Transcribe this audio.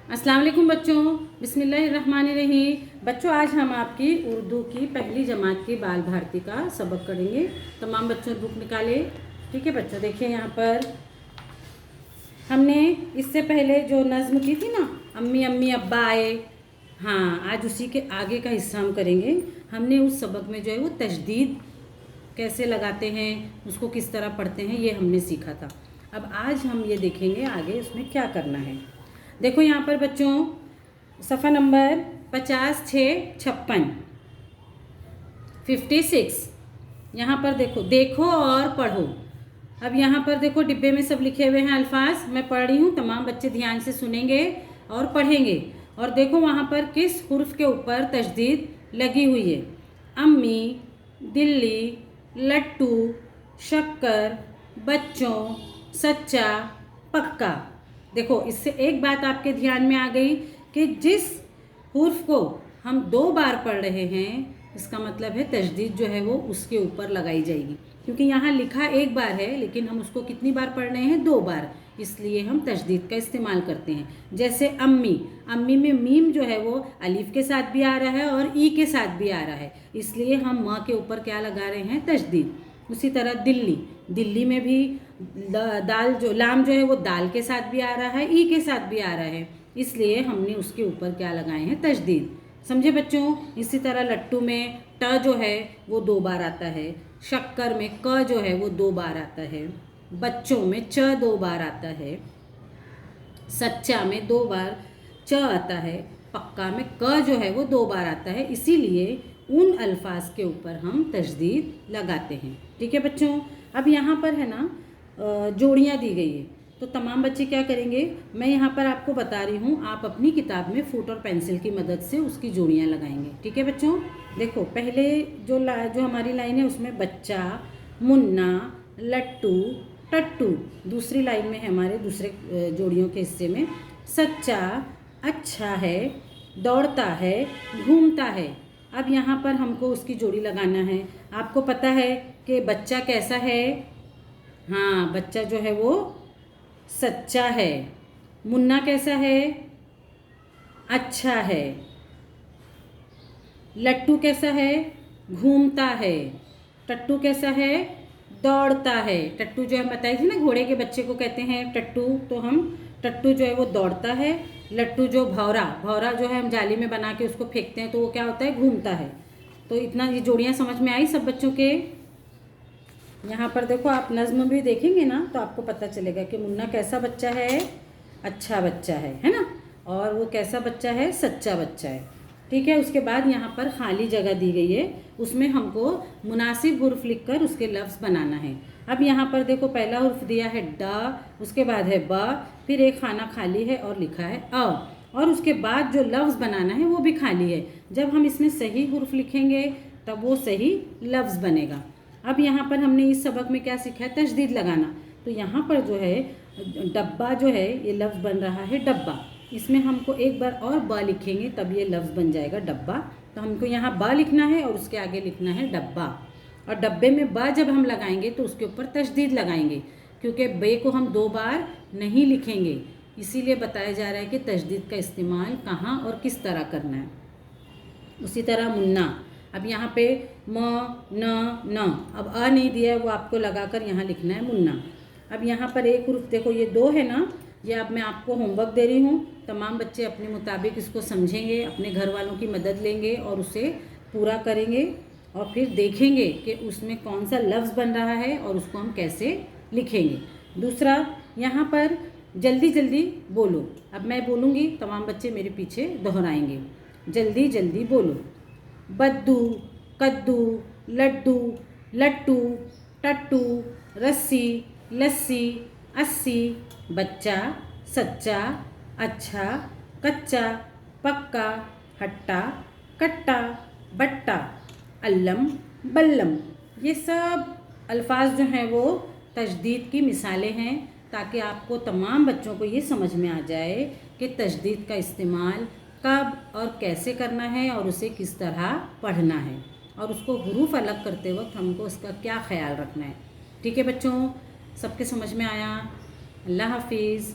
अस्सलाम वालेकुम बच्चों, बिस्मिल्लाहिर्रहमानिर्रहीम। बच्चों, आज हम आपकी उर्दू की पहली जमात की बाल भारती का सबक करेंगे। तमाम बच्चों बुक निकाले। ठीक है बच्चों, देखिए यहाँ पर हमने इससे पहले जो नज़्म की थी ना, अम्मी अम्मी अब्बा आए, हाँ आज उसी के आगे का हिस्सा हम करेंगे। हमने उस सबक में जो है वो तशदीद कैसे लगाते हैं, उसको किस तरह पढ़ते हैं, ये हमने सीखा था। अब आज हम ये देखेंगे आगे उसमें क्या करना है। देखो यहाँ पर बच्चों, सफ़ा नंबर 5656 56 यहाँ पर देखो और पढ़ो। अब यहाँ पर देखो डिब्बे में सब लिखे हुए हैं अल्फाज, मैं पढ़ रही हूँ, तमाम बच्चे ध्यान से सुनेंगे और पढ़ेंगे। और देखो वहाँ पर किस हुर्फ के ऊपर तशदीद लगी हुई है। अम्मी, दिल्ली, लट्टू, शक्कर, बच्चों, सच्चा, पक्का। देखो इससे एक बात आपके ध्यान में आ गई कि जिस हुर्फ को हम 2 बार पढ़ रहे हैं, इसका मतलब है तशदीद जो है वो उसके ऊपर लगाई जाएगी। क्योंकि यहाँ लिखा 1 बार है लेकिन हम उसको कितनी बार पढ़ रहे हैं, 2 बार, इसलिए हम तशदीद का इस्तेमाल करते हैं। जैसे अम्मी, अम्मी में मीम जो है वो अलिफ के साथ भी आ रहा है और ई के साथ भी आ रहा है, इसलिए हम माँ के ऊपर क्या लगा रहे हैं, तशदीद। उसी तरह दिल्ली, दिल्ली में भी दाल जो लाम जो है वो दाल के साथ भी आ रहा है, ई के साथ भी आ रहा है, इसलिए हमने उसके ऊपर क्या लगाए हैं, तशदीद। समझे बच्चों। इसी तरह लट्टू में ट जो है वो 2 बार आता है, शक्कर में क जो है वो 2 बार आता है, बच्चों में च 2 बार आता है, सच्चा में 2 बार च आता है, पक्का में क जो है वो 2 बार आता है, इसीलिए उन अल्फाज के ऊपर हम तशदीद लगाते हैं। ठीक है बच्चों। अब यहाँ पर है ना जोड़ियाँ दी गई है, तो तमाम बच्चे क्या करेंगे, मैं यहाँ पर आपको बता रही हूँ, आप अपनी किताब में फुट और पेंसिल की मदद से उसकी जोड़ियाँ लगाएंगे। ठीक है बच्चों। देखो पहले जो हमारी लाइन है उसमें बच्चा, मुन्ना, लट्टू, टट्टू। दूसरी लाइन में है हमारे दूसरे जोड़ियों के हिस्से में सच्चा, अच्छा है, दौड़ता है, घूमता है। अब यहाँ पर हमको उसकी जोड़ी लगाना है। आपको पता है कि बच्चा कैसा है, हाँ बच्चा जो है वो सच्चा है। मुन्ना कैसा है, अच्छा है। लट्टू कैसा है, घूमता है। टट्टू कैसा है, दौड़ता है। टट्टू जो हम बताई थी ना, घोड़े के बच्चे को कहते हैं टट्टू, तो हम टट्टू जो है वो दौड़ता है। लट्टू जो भौरा जो है हम जाली में बना के उसको फेंकते हैं तो वो क्या होता है, घूमता है। तो इतना ये जोड़ियाँ समझ में आई सब बच्चों के। यहाँ पर देखो आप नज़्म भी देखेंगे ना तो आपको पता चलेगा कि मुन्ना कैसा बच्चा है, अच्छा बच्चा है ना, और वो कैसा बच्चा है, सच्चा बच्चा है। ठीक है। उसके बाद यहाँ पर खाली जगह दी गई है, उसमें हमको मुनासिब हुर्फ लिखकर उसके लफ्ज़ बनाना है। अब यहाँ पर देखो पहला हुर्फ दिया है ड, उसके बाद है ब, फिर एक खाना खाली है और लिखा है अ, और उसके बाद जो लफ्ज़ बनाना है वो भी खाली है। जब हम इसमें सही हुर्फ लिखेंगे तब वो सही लफ्ज़ बनेगा। अब यहाँ पर हमने इस सबक में क्या सीखा है, तशदीद लगाना। तो यहाँ पर जो है डब्बा जो है ये लफ्ज़ बन रहा है डब्बा, इसमें हमको एक बार और बा लिखेंगे तब ये लफ्ज़ बन जाएगा डब्बा। तो हमको यहाँ बा लिखना है और उसके आगे लिखना है डब्बा, और डब्बे में बा जब हम लगाएंगे तो उसके ऊपर तशदीद लगाएंगे, क्योंकि बे को हम 2 बार नहीं लिखेंगे, इसीलिए बताया जा रहा है कि तशदीद का इस्तेमाल कहाँ और किस तरह करना है। उसी तरह मुन्ना, अब यहाँ पे म न, अब अ नहीं दिया है, वो आपको लगाकर यहाँ लिखना है मुन्ना। अब यहाँ पर एक हुर्फ देखो ये 2 है ना, ये अब मैं आपको होमवर्क दे रही हूँ, तमाम बच्चे अपने मुताबिक इसको समझेंगे, अपने घर वालों की मदद लेंगे और उसे पूरा करेंगे, और फिर देखेंगे कि उसमें कौन सा लफ्ज़ बन रहा है और उसको हम कैसे लिखेंगे। दूसरा, यहाँ पर जल्दी जल्दी बोलो। अब मैं बोलूँगी, तमाम बच्चे मेरे पीछे दोहराएंगे, जल्दी जल्दी बोलो। बद्दू, कद्दू, लड्डू, लट्टू, टट्टू, रस्सी, लस्सी, अस्सी, बच्चा, सच्चा, अच्छा, कच्चा, पक्का, हट्टा, कट्टा, बट्टा, अल्लम, बल्लम। ये सब अल्फाज जो हैं वो तशदीद की मिसालें हैं, ताकि आपको तमाम बच्चों को ये समझ में आ जाए कि तशदीद का इस्तेमाल कब और कैसे करना है और उसे किस तरह पढ़ना है, और उसको हुरूफ अलग करते वक्त हमको उसका क्या ख्याल रखना है। ठीक है बच्चों, सबके समझ में आया। अल्लाह हाफिज़।